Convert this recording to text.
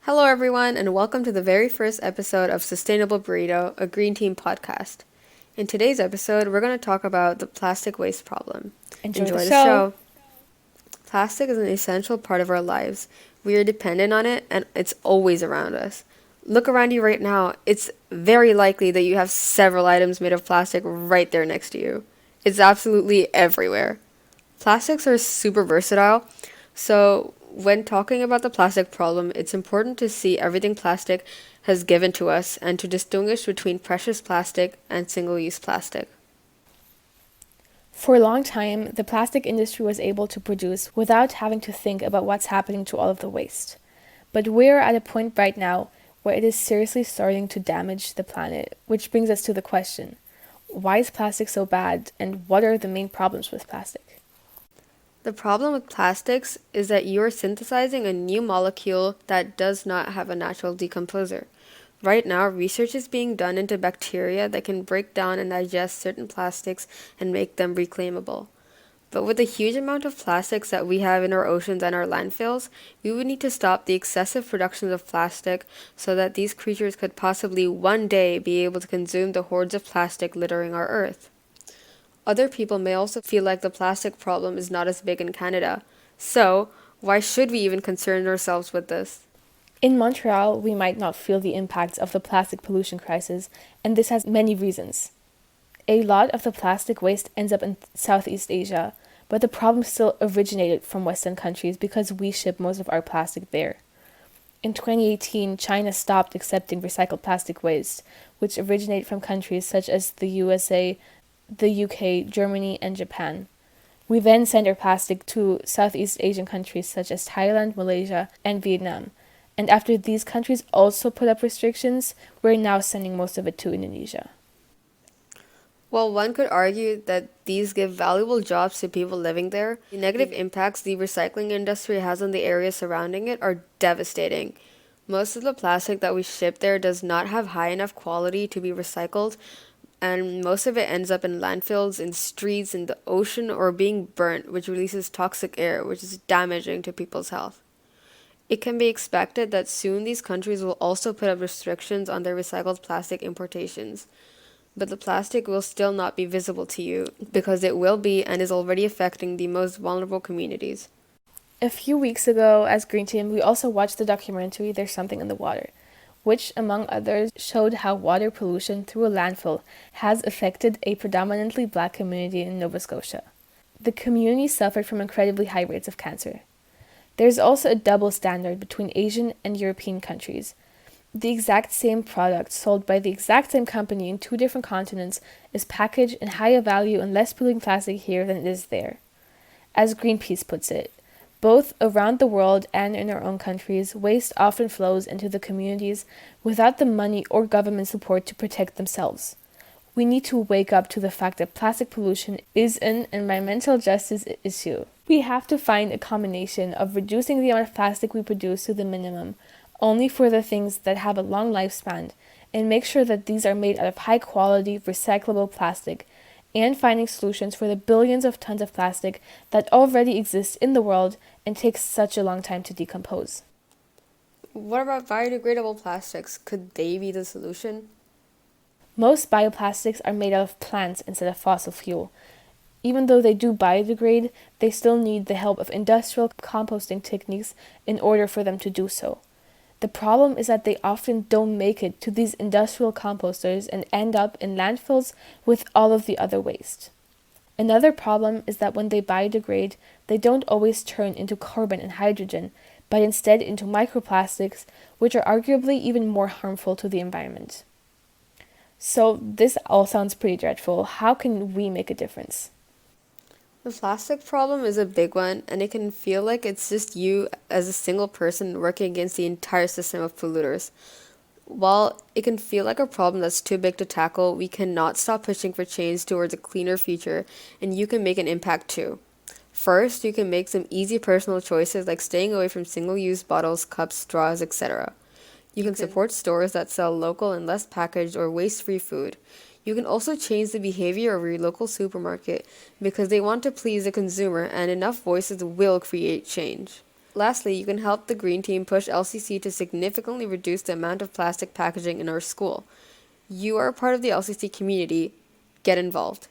Hello, everyone, and welcome to the very first episode of Sustainable Burrito, a Green Team podcast. In today's episode, we're going to talk about the plastic waste problem. Enjoy the Enjoy the show. show. Plastic is an essential part of our lives. We are dependent on it, and it's always around us. Look around you right now. It's very likely that you have several items made of plastic right there next to you. It's absolutely everywhere. Plastics are super versatile, so when talking about the plastic problem, it's important to see everything plastic has given to us and to distinguish between precious plastic and single-use plastic. For a long time, the plastic industry was able to produce without having to think about what's happening to all of the waste. But we're at a point right now where it is seriously starting to damage the planet, which brings us to the question, why is plastic so bad and what are the main problems with plastic? The problem with plastics is that you're synthesizing a new molecule that does not have a natural decomposer. Right now, research is being done into bacteria that can break down and digest certain plastics and make them reclaimable. But with the huge amount of plastics that we have in our oceans and our landfills, we would need to stop the excessive production of plastic so that these creatures could possibly one day be able to consume the hordes of plastic littering our earth. Other people may also feel like the plastic problem is not as big in Canada. So, why should we even concern ourselves with this? In Montreal, we might not feel the impacts of the plastic pollution crisis, and this has many reasons. A lot of the plastic waste ends up in Southeast Asia, but the problem still originated from Western countries because we ship most of our plastic there. In 2018, China stopped accepting recycled plastic waste, which originated from countries such as the USA, the UK, Germany, and Japan. We then send our plastic to Southeast Asian countries such as Thailand, Malaysia, and Vietnam. And after these countries also put up restrictions, we're now sending most of it to Indonesia. While one could argue that these give valuable jobs to people living there, the negative impacts the recycling industry has on the area surrounding it are devastating. Most of the plastic that we ship there does not have high enough quality to be recycled, and most of it ends up in landfills, in streets, in the ocean, or being burnt, which releases toxic air, which is damaging to people's health. It can be expected that soon these countries will also put up restrictions on their recycled plastic importations. But the plastic will still not be visible to you because it will be and is already affecting the most vulnerable communities. A few weeks ago, as Green Team, we also watched the documentary There's Something in the Water, which, among others, showed how water pollution through a landfill has affected a predominantly black community in Nova Scotia. The community suffered from incredibly high rates of cancer. There's also a double standard between Asian and European countries. The exact same product sold by the exact same company in two different continents is packaged in higher value and less polluting plastic here than it is there. As Greenpeace puts it, both around the world and in our own countries, waste often flows into the communities without the money or government support to protect themselves. We need to wake up to the fact that plastic pollution is an environmental justice issue. We have to find a combination of reducing the amount of plastic we produce to the minimum, only for the things that have a long lifespan, and make sure that these are made out of high quality recyclable plastic, and finding solutions for the billions of tons of plastic that already exist in the world and takes such a long time to decompose. What about biodegradable plastics? Could they be the solution? Most bioplastics are made out of plants instead of fossil fuel. Even though they do biodegrade, they still need the help of industrial composting techniques in order for them to do so. The problem is that they often don't make it to these industrial composters and end up in landfills with all of the other waste. Another problem is that when they biodegrade, they don't always turn into carbon and hydrogen, but instead into microplastics, which are arguably even more harmful to the environment. So this all sounds pretty dreadful. How can we make a difference? The plastic problem is a big one, and it can feel like it's just you as a single person working against the entire system of polluters. While it can feel like a problem that's too big to tackle, we cannot stop pushing for change towards a cleaner future, and you can make an impact too. First, you can make some easy personal choices like staying away from single-use bottles, cups, straws, etc. You can support stores that sell local and less packaged or waste-free food. You can also change the behavior of your local supermarket because they want to please the consumer and enough voices will create change. Lastly, you can help the Green Team push LCC to significantly reduce the amount of plastic packaging in our school. You are part of the LCC community. Get involved.